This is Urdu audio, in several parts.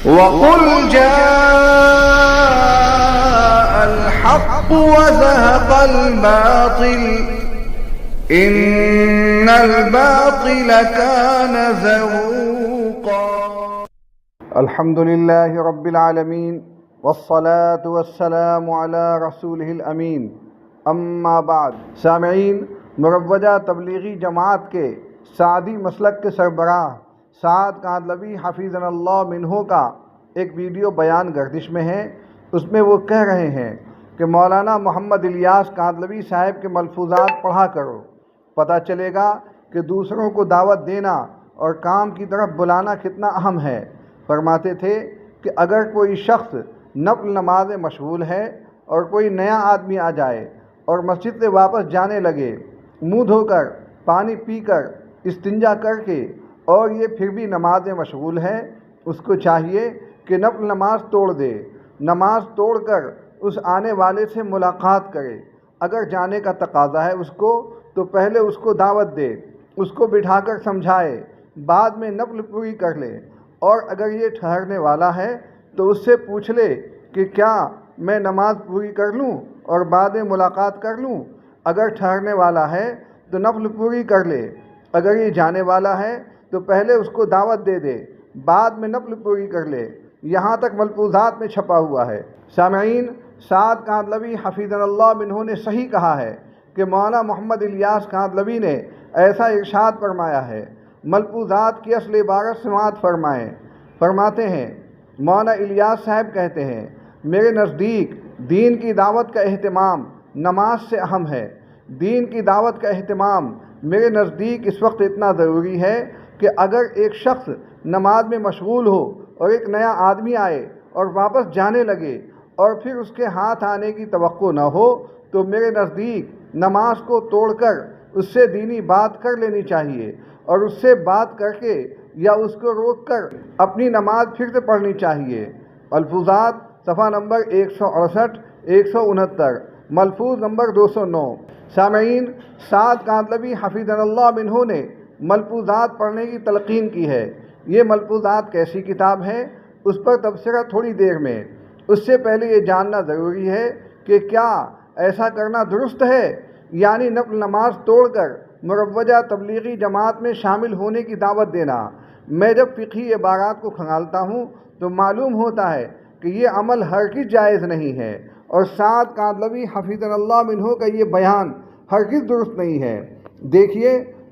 وَقُلْ جَاءَ الْحَقُّ وَزَهَقَ الْبَاطِلُ إِنَّ الْبَاطِلَ كَانَ زَهُوقًا۔ الحمد للہ رب العالمین والصلاة والسلام علی رسولہ الامین، اما بعد۔ سامعین، مروجہ تبلیغی جماعت کے سعدی مسلک کے سربراہ سعد کاندلوی حفیظنا اللہ منہ کا ایک ویڈیو بیان گردش میں ہے۔ اس میں وہ کہہ رہے ہیں کہ مولانا محمد الیاس کاندلوی صاحب کے ملفوظات پڑھا کرو، پتہ چلے گا کہ دوسروں کو دعوت دینا اور کام کی طرف بلانا کتنا اہم ہے۔ فرماتے تھے کہ اگر کوئی شخص نفل نماز میں مشغول ہے اور کوئی نیا آدمی آ جائے اور مسجد سے واپس جانے لگے منہ دھو کر، پانی پی کر، استنجا کر کے، اور یہ پھر بھی نماز میں مشغول ہے، اس کو چاہیے کہ نفل نماز توڑ دے، نماز توڑ کر اس آنے والے سے ملاقات کرے۔ اگر جانے کا تقاضا ہے اس کو تو پہلے اس کو دعوت دے، اس کو بٹھا کر سمجھائے، بعد میں نفل پوری کر لے۔ اور اگر یہ ٹھہرنے والا ہے تو اس سے پوچھ لے کہ کیا میں نماز پوری کر لوں اور بعد میں ملاقات کر لوں؟ اگر ٹھہرنے والا ہے تو نفل پوری کر لے۔ اگر یہ جانے والا ہے تو پہلے اس کو دعوت دے دے، بعد میں نفل پوری کر لے۔ یہاں تک ملفوظات میں چھپا ہوا ہے۔ سامعین، سعد کاندلوی حفیظنا اللہ منہ نے صحیح کہا ہے کہ مولانا محمد الیاس کاندلوی نے ایسا ارشاد فرمایا ہے۔ ملفوظات کی اصل عبارت سماعت فرمائیں۔ فرماتے ہیں مولانا الیاس صاحب کہتے ہیں، میرے نزدیک دین کی دعوت کا اہتمام نماز سے اہم ہے۔ دین کی دعوت کا اہتمام میرے نزدیک اس وقت اتنا ضروری ہے کہ اگر ایک شخص نماز میں مشغول ہو اور ایک نیا آدمی آئے اور واپس جانے لگے اور پھر اس کے ہاتھ آنے کی توقع نہ ہو تو میرے نزدیک نماز کو توڑ کر اس سے دینی بات کر لینی چاہیے، اور اس سے بات کر کے یا اس کو روک کر اپنی نماز پھر سے پڑھنی چاہیے۔ ملفوظات صفحہ نمبر 168 169، ملفوظ نمبر 209۔ سامعین، سعد کاندلوی حفیظنا اللہ منہ نے ملفوظات پڑھنے کی تلقین کی ہے۔ یہ ملفوظات کیسی کتاب ہے، اس پر تبصرہ تھوڑی دیر میں۔ اس سے پہلے یہ جاننا ضروری ہے کہ کیا ایسا کرنا درست ہے، یعنی نفل نماز توڑ کر مروجہ تبلیغی جماعت میں شامل ہونے کی دعوت دینا۔ میں جب فقہی عبارات کو کھنگالتا ہوں تو معلوم ہوتا ہے کہ یہ عمل ہرگز جائز نہیں ہے، اور سعد کاندلوی حفیظنا اللہ منہ کا یہ بیان ہرگز درست نہیں ہے۔ دیکھیے،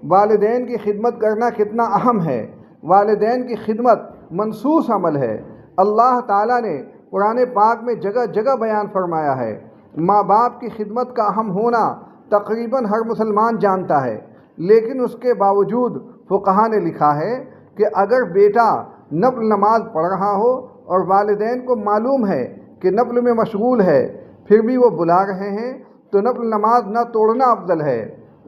والدین کی خدمت کرنا کتنا اہم ہے۔ والدین کی خدمت منصوص عمل ہے۔ اللہ تعالیٰ نے قرآن پاک میں جگہ جگہ بیان فرمایا ہے۔ ماں باپ کی خدمت کا اہم ہونا تقریباً ہر مسلمان جانتا ہے، لیکن اس کے باوجود فقہا نے لکھا ہے کہ اگر بیٹا نفل نماز پڑھ رہا ہو اور والدین کو معلوم ہے کہ نفل میں مشغول ہے، پھر بھی وہ بلا رہے ہیں تو نفل نماز نہ توڑنا افضل ہے۔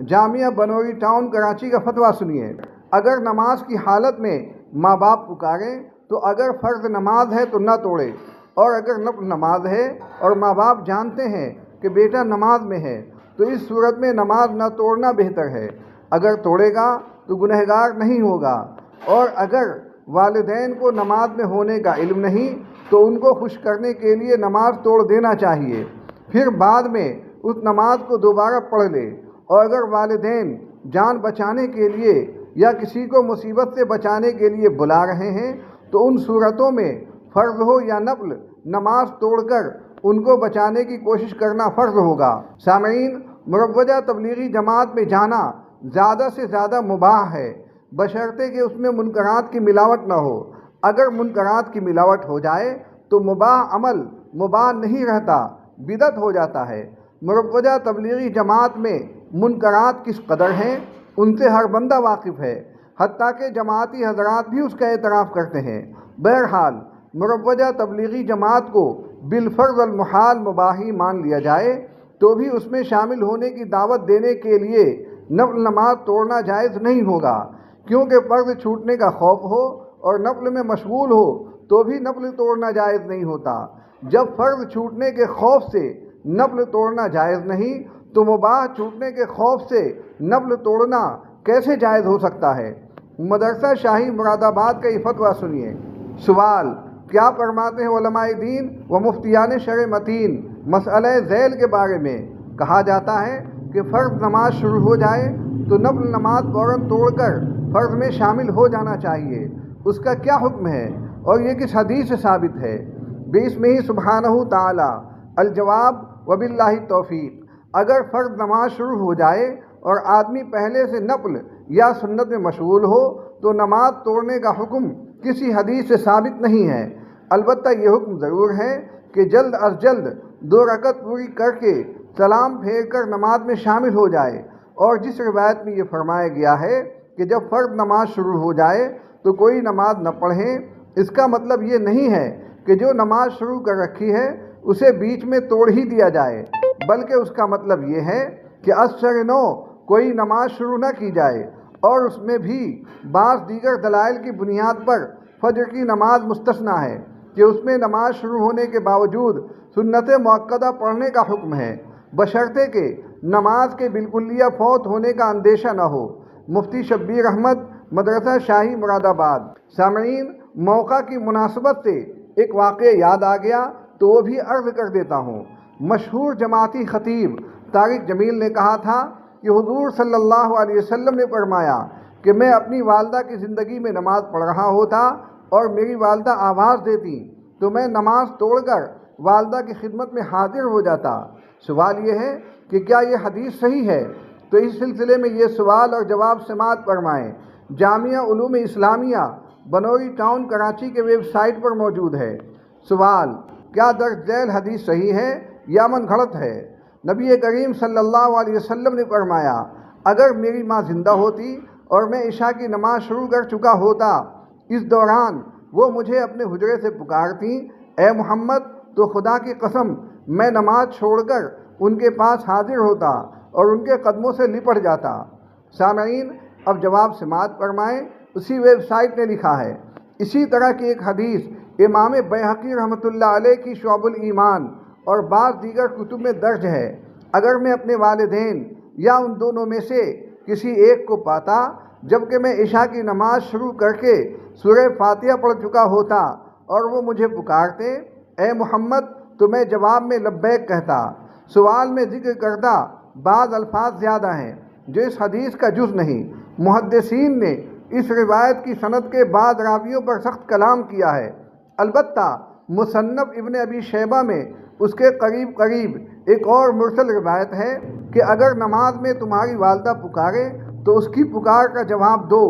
جامعہ بنوری ٹاؤن کراچی کا فتویٰ سنیے۔ اگر نماز کی حالت میں ماں باپ پکاریں تو اگر فرض نماز ہے تو نہ توڑے، اور اگر نفل نماز ہے اور ماں باپ جانتے ہیں کہ بیٹا نماز میں ہے تو اس صورت میں نماز نہ توڑنا بہتر ہے۔ اگر توڑے گا تو گنہگار نہیں ہوگا، اور اگر والدین کو نماز میں ہونے کا علم نہیں تو ان کو خوش کرنے کے لیے نماز توڑ دینا چاہیے، پھر بعد میں اس نماز کو دوبارہ پڑھ لے۔ اور اگر والدین جان بچانے کے لیے یا کسی کو مصیبت سے بچانے کے لیے بلا رہے ہیں تو ان صورتوں میں فرض ہو یا نفل، نماز توڑ کر ان کو بچانے کی کوشش کرنا فرض ہوگا۔ سامعین، مروجہ تبلیغی جماعت میں جانا زیادہ سے زیادہ مباح ہے، بشرطے کہ اس میں منکرات کی ملاوٹ نہ ہو۔ اگر منکرات کی ملاوٹ ہو جائے تو مباح عمل مباح نہیں رہتا، بدعت ہو جاتا ہے۔ مروجہ تبلیغی جماعت میں منکرات کس قدر ہیں ان سے ہر بندہ واقف ہے، حتیٰ کہ جماعتی حضرات بھی اس کا اعتراف کرتے ہیں۔ بہرحال مروجہ تبلیغی جماعت کو بالفرض المحال مباحی مان لیا جائے تو بھی اس میں شامل ہونے کی دعوت دینے کے لیے نفل نماز توڑنا جائز نہیں ہوگا، کیونکہ فرض چھوٹنے کا خوف ہو اور نفل میں مشغول ہو تو بھی نفل توڑنا جائز نہیں ہوتا۔ جب فرض چھوٹنے کے خوف سے نفل توڑنا جائز نہیں تو مباح چھوٹنے کے خوف سے نفل توڑنا کیسے جائز ہو سکتا ہے؟ مدرسہ شاہی مراد آباد کا یہ فتویٰ سنیے۔ سوال: کیا فرماتے ہیں علماء دین و مفتیان شرع متین مسئلہ ذیل کے بارے میں؟ کہا جاتا ہے کہ فرض نماز شروع ہو جائے تو نفل نماز فوراً توڑ کر فرض میں شامل ہو جانا چاہیے، اس کا کیا حکم ہے اور یہ کس حدیث سے ثابت ہے؟ بِاسْمِهِ سبحانہ تعالی۔ الجواب وباللہ توفیق۔ اگر فرض نماز شروع ہو جائے اور آدمی پہلے سے نفل یا سنت میں مشغول ہو تو نماز توڑنے کا حکم کسی حدیث سے ثابت نہیں ہے، البتہ یہ حکم ضرور ہے کہ جلد از جلد 2 رکعت پوری کر کے سلام پھیر کر نماز میں شامل ہو جائے۔ اور جس روایت میں یہ فرمایا گیا ہے کہ جب فرض نماز شروع ہو جائے تو کوئی نماز نہ پڑھیں، اس کا مطلب یہ نہیں ہے کہ جو نماز شروع کر رکھی ہے اسے بیچ میں توڑ ہی دیا جائے، بلکہ اس کا مطلب یہ ہے کہ از سر نو کوئی نماز شروع نہ کی جائے، اور اس میں بھی بعض دیگر دلائل کی بنیاد پر فجر کی نماز مستثنیٰ ہے کہ اس میں نماز شروع ہونے کے باوجود سنت مؤکدہ پڑھنے کا حکم ہے، بشرطے کہ نماز کے بالکلیہ فوت ہونے کا اندیشہ نہ ہو۔ مفتی شبیر احمد، مدرسہ شاہی مراد آباد۔ سامعین، موقع کی مناسبت سے ایک واقعہ یاد آ گیا تو وہ بھی عرض کر دیتا ہوں۔ مشہور جماعتی خطیب طارق جمیل نے کہا تھا کہ حضور صلی اللہ علیہ وسلم نے فرمایا کہ میں اپنی والدہ کی زندگی میں نماز پڑھ رہا ہوتا اور میری والدہ آواز دیتی تو میں نماز توڑ کر والدہ کی خدمت میں حاضر ہو جاتا۔ سوال یہ ہے کہ کیا یہ حدیث صحیح ہے؟ تو اس سلسلے میں یہ سوال اور جواب سماعت فرمائیں۔ جامعہ علوم اسلامیہ بنوری ٹاؤن کراچی کے ویب سائٹ پر موجود ہے۔ سوال: کیا درج ذیل حدیث صحیح ہے یا من گھڑت ہے؟ نبی کریم صلی اللہ علیہ وسلم نے فرمایا، اگر میری ماں زندہ ہوتی اور میں عشاء کی نماز شروع کر چکا ہوتا، اس دوران وہ مجھے اپنے حجرے سے پکارتی، اے محمد، تو خدا کی قسم میں نماز چھوڑ کر ان کے پاس حاضر ہوتا اور ان کے قدموں سے لپٹ جاتا۔ سامعین، اب جواب سماعت فرمائیں۔ اسی ویب سائٹ نے لکھا ہے، اسی طرح کی ایک حدیث امام بیہقی رحمۃ اللہ علیہ کی شعب الایمان اور بعض دیگر کتب میں درج ہے، اگر میں اپنے والدین یا ان دونوں میں سے کسی ایک کو پاتا جبکہ میں عشاء کی نماز شروع کر کے سورہ فاتحہ پڑھ چکا ہوتا اور وہ مجھے پکارتے، اے محمد، تو میں جواب میں لبیک کہتا۔ سوال میں ذکر کردہ بعض الفاظ زیادہ ہیں جو اس حدیث کا جز نہیں۔ محدثین نے اس روایت کی سند کے بعض راویوں پر سخت کلام کیا ہے، البتہ مصنف ابن ابی شیبہ میں اس کے قریب ایک اور مرسل روایت ہے کہ اگر نماز میں تمہاری والدہ پکارے تو اس کی پکار کا جواب دو،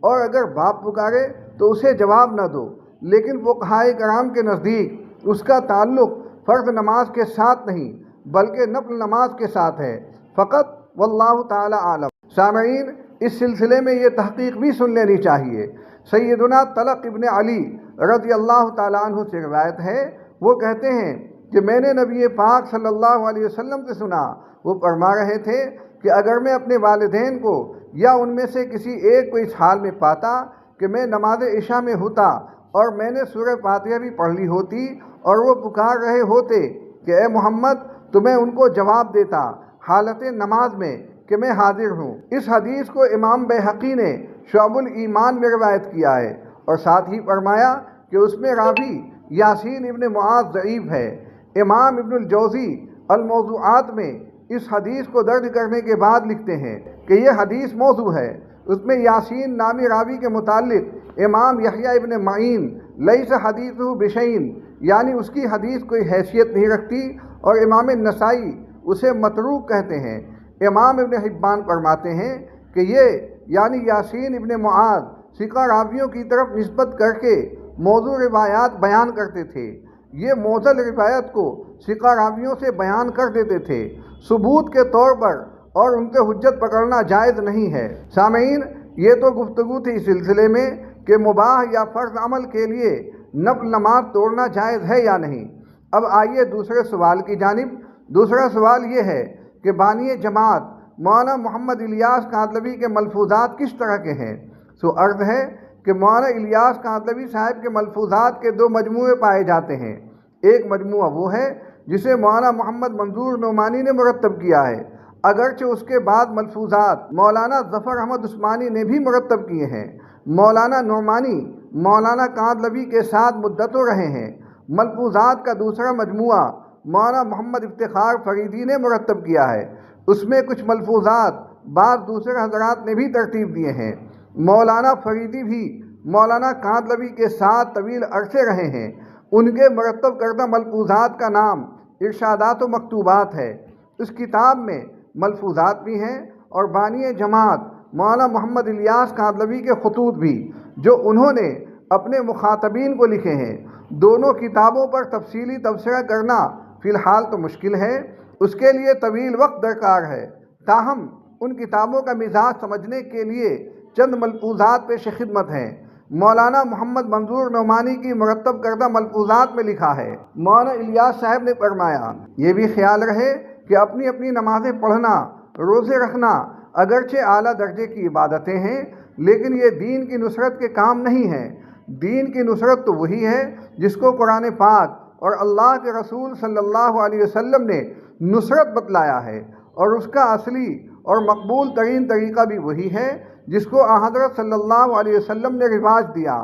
اور اگر باپ پکارے تو اسے جواب نہ دو۔ لیکن فقہائے کرام کے نزدیک اس کا تعلق فرض نماز کے ساتھ نہیں بلکہ نفل نماز کے ساتھ ہے فقط، واللہ تعالی عالم۔ سامعین، اس سلسلے میں یہ تحقیق بھی سن لینی چاہیے۔ سیدنا طلق ابن علی رضی اللہ تعالیٰ عنہ سے روایت ہے، وہ کہتے ہیں کہ میں نے نبی پاک صلی اللہ علیہ وسلم سے سنا، وہ فرما رہے تھے کہ اگر میں اپنے والدین کو یا ان میں سے کسی ایک کو اس حال میں پاتا کہ میں نماز عشاء میں ہوتا اور میں نے سورہ فاتحہ بھی پڑھ لی ہوتی اور وہ پکار رہے ہوتے کہ اے محمد، تو میں ان کو جواب دیتا حالت نماز میں کہ میں حاضر ہوں۔ اس حدیث کو امام بیہقی نے شعب الایمان میں روایت کیا ہے اور ساتھ ہی فرمایا کہ اس میں راوی یاسین ابن معاذ ضعیف ہے۔ امام ابن الجوزی الموضوعات میں اس حدیث کو درج کرنے کے بعد لکھتے ہیں کہ یہ حدیث موضوع ہے۔ اس میں یاسین نامی راوی کے متعلق امام یحییٰ ابن معین لیس حدیثہ بشیء، یعنی اس کی حدیث کوئی حیثیت نہیں رکھتی، اور امام النسائی اسے متروک کہتے ہیں۔ امام ابن حبان فرماتے ہیں کہ یہ یعنی یاسین ابن معاذ ثقہ راویوں کی طرف نسبت کر کے موضوع روایات بیان کرتے تھے۔ یہ معضل روایت کو ثقہ راویوں سے بیان کر دیتے تھے ثبوت کے طور پر، اور ان کے حجت پکڑنا جائز نہیں ہے۔ سامعین، یہ تو گفتگو تھی اس سلسلے میں کہ مباح یا فرض عمل کے لیے نفل نماز توڑنا جائز ہے یا نہیں۔ اب آئیے دوسرے سوال کی جانب۔ دوسرا سوال یہ ہے کہ بانی جماعت مولانا محمد الیاس کاندھلوی کے ملفوظات کس طرح کے ہیں؟ سو عرض ہے کہ مولانا الیاس کاندھلوی صاحب کے ملفوظات کے 2 مجموعے پائے جاتے ہیں۔ ایک مجموعہ وہ ہے جسے مولانا محمد منظور نعمانی نے مرتب کیا ہے، اگرچہ اس کے بعد ملفوظات مولانا ظفر احمد عثمانی نے بھی مرتب کیے ہیں۔ مولانا نعمانی مولانا کاندلوی کے ساتھ مدتوں رہے ہیں۔ ملفوظات کا دوسرا مجموعہ مولانا محمد افتخار فریدی نے مرتب کیا ہے۔ اس میں کچھ ملفوظات بعض دوسرے حضرات نے بھی ترتیب دیے ہیں۔ مولانا فریدی بھی مولانا کاندلوی کے ساتھ طویل عرصے رہے ہیں۔ ان کے مرتب کردہ ملفوظات کا نام ارشادات و مکتوبات ہے۔ اس کتاب میں ملفوظات بھی ہیں اور بانی جماعت مولانا محمد الیاس کاندلوی کے خطوط بھی، جو انہوں نے اپنے مخاطبین کو لکھے ہیں۔ دونوں کتابوں پر تفصیلی تبصرہ کرنا فی الحال تو مشکل ہے، اس کے لیے طویل وقت درکار ہے۔ تاہم ان کتابوں کا مزاج سمجھنے کے لیے چند ملفوظات پیش خدمت ہیں۔ مولانا محمد منظور نعمانی کی مرتب کردہ ملفوظات میں لکھا ہے، مولانا الیاس صاحب نے فرمایا، یہ بھی خیال رہے کہ اپنی اپنی نمازیں پڑھنا، روزے رکھنا اگرچہ اعلیٰ درجے کی عبادتیں ہیں، لیکن یہ دین کی نصرت کے کام نہیں ہیں۔ دین کی نصرت تو وہی ہے جس کو قرآن پاک اور اللہ کے رسول صلی اللہ علیہ وسلم نے نصرت بتلایا ہے، اور اس کا اصلی اور مقبول ترین طریقہ بھی وہی ہے جس کو حضرت صلی اللہ علیہ وسلم نے رواج دیا۔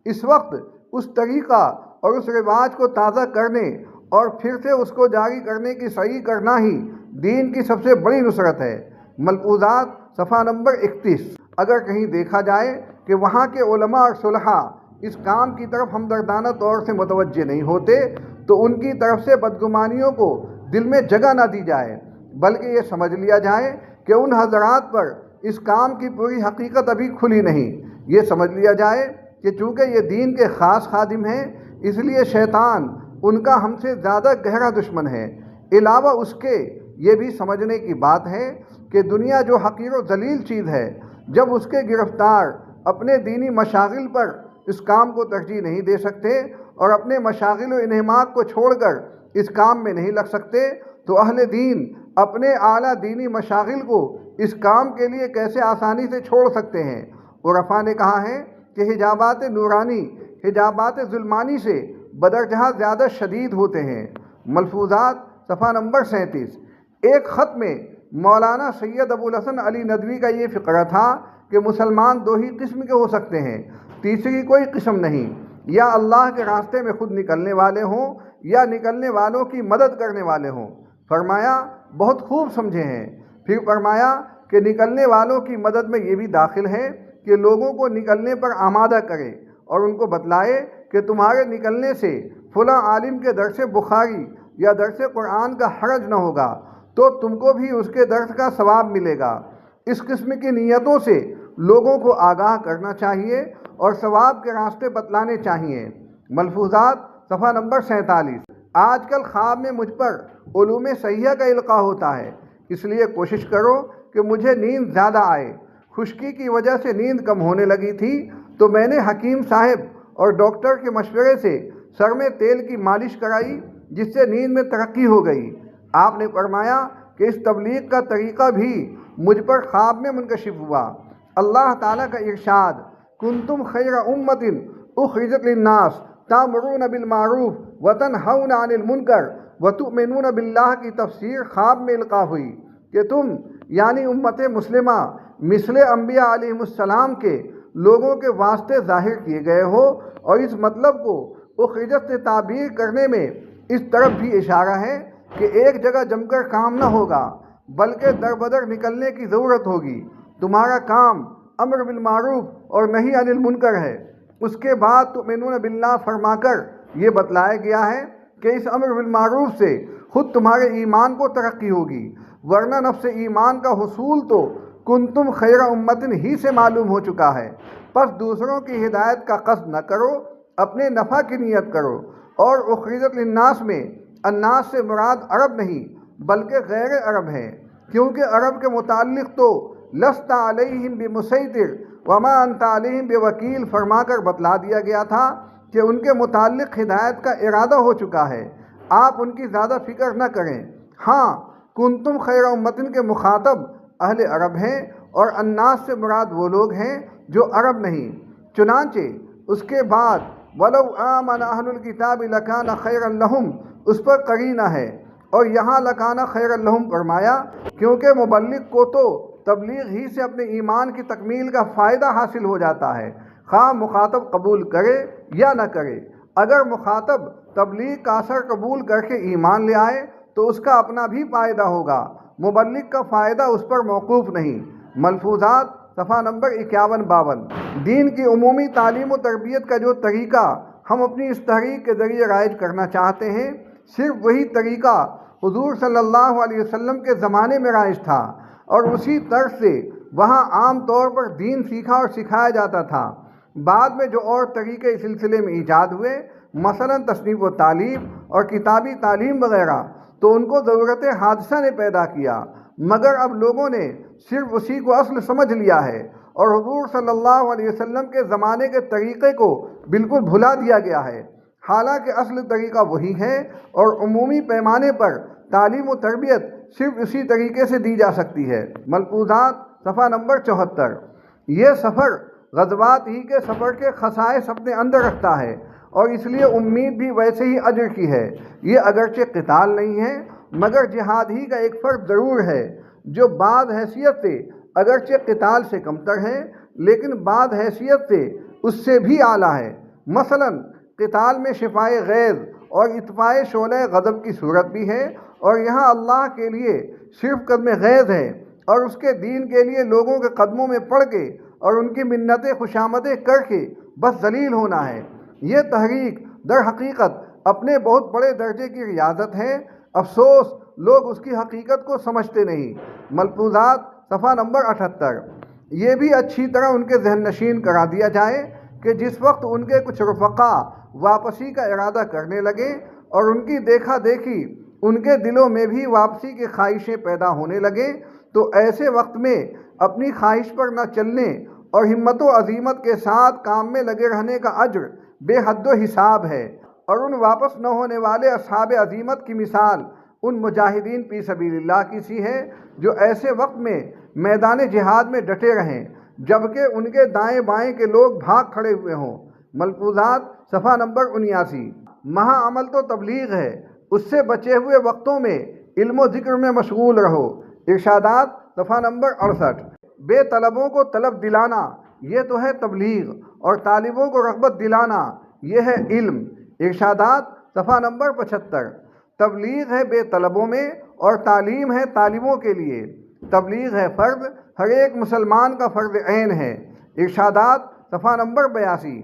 اس وقت اس طریقہ اور اس رواج کو تازہ کرنے اور پھر سے اس کو جاری کرنے کی سعی کرنا ہی دین کی سب سے بڑی نصرت ہے۔ ملفوظات صفحہ نمبر 31۔ اگر کہیں دیکھا جائے کہ وہاں کے علماء اور صلحاء اس کام کی طرف ہمدردانہ طور سے متوجہ نہیں ہوتے تو ان کی طرف سے بدگمانیوں کو دل میں جگہ نہ دی جائے، بلکہ یہ سمجھ لیا جائے کہ ان حضرات پر اس کام کی پوری حقیقت ابھی کھلی نہیں۔ یہ سمجھ لیا جائے کہ چونکہ یہ دین کے خاص خادم ہیں، اس لیے شیطان ان کا ہم سے زیادہ گہرا دشمن ہے۔ علاوہ اس کے یہ بھی سمجھنے کی بات ہے کہ دنیا جو حقیر و ذلیل چیز ہے، جب اس کے گرفتار اپنے دینی مشاغل پر اس کام کو ترجیح نہیں دے سکتے اور اپنے مشاغل و انہماک کو چھوڑ کر اس کام میں نہیں لگ سکتے، تو اہل دین اپنے اعلیٰ دینی مشاغل کو اس کام کے لیے کیسے آسانی سے چھوڑ سکتے ہیں؟ عرفاء نے کہا ہے کہ حجابات نورانی حجابات ظلمانی سے بدرجہ زیادہ شدید ہوتے ہیں۔ ملفوظات صفحہ نمبر 37۔ ایک خط میں مولانا سید ابوالحسن علی ندوی کا یہ فقرہ تھا کہ مسلمان دو ہی قسم کے ہو سکتے ہیں، تیسری کوئی قسم نہیں، یا اللہ کے راستے میں خود نکلنے والے ہوں یا نکلنے والوں کی مدد کرنے والے ہوں۔ فرمایا بہت خوب سمجھے ہیں۔ پھر فرمایا کہ نکلنے والوں کی مدد میں یہ بھی داخل ہے کہ لوگوں کو نکلنے پر آمادہ کرے اور ان کو بتلائے کہ تمہارے نکلنے سے فلاں عالم کے درس بخاری یا درس قرآن کا حرج نہ ہوگا، تو تم کو بھی اس کے درس کا ثواب ملے گا۔ اس قسم کی نیتوں سے لوگوں کو آگاہ کرنا چاہیے اور ثواب کے راستے بتلانے چاہیے۔ ملفوظات صفحہ نمبر 47۔ آج کل خواب میں مجھ پر علوم صحیحہ کا القاء ہوتا ہے، اس لیے کوشش کرو کہ مجھے نیند زیادہ آئے۔ خشکی کی وجہ سے نیند کم ہونے لگی تھی تو میں نے حکیم صاحب اور ڈاکٹر کے مشورے سے سر میں تیل کی مالش کرائی، جس سے نیند میں ترقی ہو گئی۔ آپ نے فرمایا کہ اس تبلیغ کا طریقہ بھی مجھ پر خواب میں منکشف ہوا۔ اللہ تعالیٰ کا ارشاد، کنتم خیر امت اخرجت للناس تأمرون بالمعروف وتنہون عن المنکر وتؤمنون باللہ کی تفسیر خواب میں القاء ہوئی کہ تم یعنی امت مسلمہ مثل انبیاء علیہ السلام کے لوگوں کے واسطے ظاہر کیے گئے ہو، اور اس مطلب کو اخرجت سے تعبیر کرنے میں اس طرف بھی اشارہ ہے کہ ایک جگہ جم کر کام نہ ہوگا، بلکہ در بدر نکلنے کی ضرورت ہوگی۔ تمہارا کام امر بالمعروف اور نہی عن المنکر ہے۔ اس کے بعد تؤمنون باللہ فرما کر یہ بتلایا گیا ہے کہ اس امر بالمعروف سے خود تمہارے ایمان کو ترقی ہوگی، ورنہ نفس ایمان کا حصول تو کنتم خیر امتن ہی سے معلوم ہو چکا ہے۔ پس دوسروں کی ہدایت کا قصد نہ کرو، اپنے نفع کی نیت کرو۔ اور اخرجت للناس میں الناس سے مراد عرب نہیں بلکہ غیر عرب ہے، کیونکہ عرب کے متعلق تو لست علیہم بمسیطر وما انت علیہم بوکیل فرما کر بتلا دیا گیا تھا کہ ان کے متعلق ہدایت کا ارادہ ہو چکا ہے، آپ ان کی زیادہ فکر نہ کریں۔ ہاں، کنتم خیر امتن کے مخاطب اہل عرب ہیں اور الناس سے مراد وہ لوگ ہیں جو عرب نہیں۔ چنانچہ اس کے بعد وَلَوْ آمَنَ أَهْلُ الْكِتَابِ لَكَانَ خَيْرًا لَهُمْ اس پر قرینہ ہے، اور یہاں لَكَانَ خَيْرًا لَهُمْ فرمایا کیونکہ مبلغ کو تو تبلیغ ہی سے اپنے ایمان کی تکمیل کا فائدہ حاصل ہو جاتا ہے۔ خواہ مخاطب قبول کرے یا نہ کرے۔ اگر مخاطب تبلیغ کا اثر قبول کر کے ایمان لے آئے تو اس کا اپنا بھی فائدہ ہوگا، مبلغ کا فائدہ اس پر موقوف نہیں۔ ملفوظات صفحہ نمبر 51-52۔ دین کی عمومی تعلیم و تربیت کا جو طریقہ ہم اپنی اس تحریک کے ذریعے رائج کرنا چاہتے ہیں، صرف وہی طریقہ حضور صلی اللہ علیہ وسلم کے زمانے میں رائج تھا، اور اسی طرز سے وہاں عام طور پر دین سیکھا اور سکھایا جاتا تھا۔ بعد میں جو اور طریقے اس سلسلے میں ایجاد ہوئے، مثلا تصنیف و تعلیم اور کتابی تعلیم وغیرہ، تو ان کو ضرورت حادثہ نے پیدا کیا، مگر اب لوگوں نے صرف اسی کو اصل سمجھ لیا ہے اور حضور صلی اللہ علیہ وسلم کے زمانے کے طریقے کو بالکل بھلا دیا گیا ہے، حالانکہ اصل طریقہ وہی ہے، اور عمومی پیمانے پر تعلیم و تربیت صرف اسی طریقے سے دی جا سکتی ہے۔ ملفوظات صفحہ نمبر 74۔ یہ سفر غزوات ہی کے سفر کے خصائص اپنے اندر رکھتا ہے، اور اس لیے امید بھی ویسے ہی اجر کی ہے۔ یہ اگرچہ قتال نہیں ہے، مگر جہاد ہی کا ایک فرق ضرور ہے، جو بعض حیثیت سے اگرچہ قتال سے کمتر ہے، لیکن بعض حیثیت سے اس سے بھی اعلیٰ ہے۔ مثلا قتال میں شفائے غیظ اور اطفاء شعلہ غضب کی صورت بھی ہے، اور یہاں اللہ کے لیے صرف قدم غیظ ہے، اور اس کے دین کے لیے لوگوں کے قدموں میں پڑ کے اور ان کی منتیں خوشامدیں کر کے بس ذلیل ہونا ہے۔ یہ تحریک در حقیقت اپنے بہت بڑے درجے کی ریاضت ہے، افسوس لوگ اس کی حقیقت کو سمجھتے نہیں۔ ملفوظات صفحہ نمبر 78۔ یہ بھی اچھی طرح ان کے ذہن نشین کرا دیا جائے کہ جس وقت ان کے کچھ رفقا واپسی کا ارادہ کرنے لگے اور ان کی دیکھا دیکھی ان کے دلوں میں بھی واپسی کی خواہشیں پیدا ہونے لگے، تو ایسے وقت میں اپنی خواہش پر نہ چلنے اور ہمت و عزیمت کے ساتھ کام میں لگے رہنے کا اجر بے حد و حساب ہے، اور ان واپس نہ ہونے والے اصحاب عزیمت کی مثال ان مجاہدین فی سبیل اللہ کی سی ہے جو ایسے وقت میں میدان جہاد میں ڈٹے رہیں جبکہ ان کے دائیں بائیں کے لوگ بھاگ کھڑے ہوئے ہوں۔ ملفوظات صفحہ نمبر 79۔ مہا عمل تو تبلیغ ہے، اس سے بچے ہوئے وقتوں میں علم و ذکر میں مشغول رہو۔ ارشادات صفحہ نمبر 68۔ بے طلبوں کو طلب دلانا یہ تو ہے تبلیغ، اور طالبوں کو رغبت دلانا یہ ہے علم۔ ارشادات صفحہ نمبر 75۔ تبلیغ ہے بے طلبوں میں اور تعلیم ہے طالبوں کے لیے۔ تبلیغ ہے فرض، ہر ایک مسلمان کا فرض عین ہے۔ ارشادات صفحہ نمبر 82۔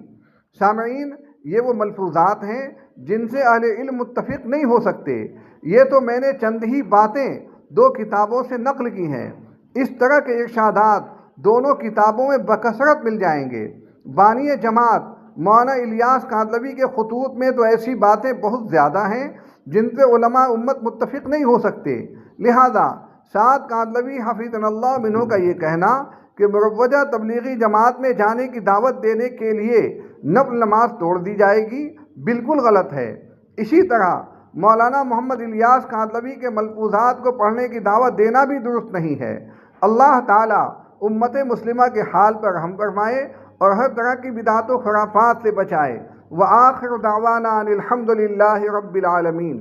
سامعین، یہ وہ ملفوظات ہیں جن سے اہل علم متفق نہیں ہو سکتے۔ یہ تو میں نے چند ہی باتیں 2 کتابوں سے نقل کی ہیں، اس طرح کے ارشادات دونوں کتابوں میں بکثرت مل جائیں گے۔ بانی جماعت مولانا الیاس کاندلوی کے خطوط میں تو ایسی باتیں بہت زیادہ ہیں جن سے علماء امت متفق نہیں ہو سکتے، لہذا سعد کاندلوی حفظہ اللہ منہ کا یہ کہنا کہ مروجہ تبلیغی جماعت میں جانے کی دعوت دینے کے لیے نفل نماز توڑ دی جائے گی بالکل غلط ہے۔ اسی طرح مولانا محمد الیاس کاندلوی کے ملفوظات کو پڑھنے کی دعوت دینا بھی درست نہیں ہے۔ اللہ تعالیٰ امت مسلمہ کے حال پر رحم فرمائے اور ہر طرح کی بدعت و خرافات سے بچائے۔ وآخر دعوانا ان الحمد للہ رب العالمین۔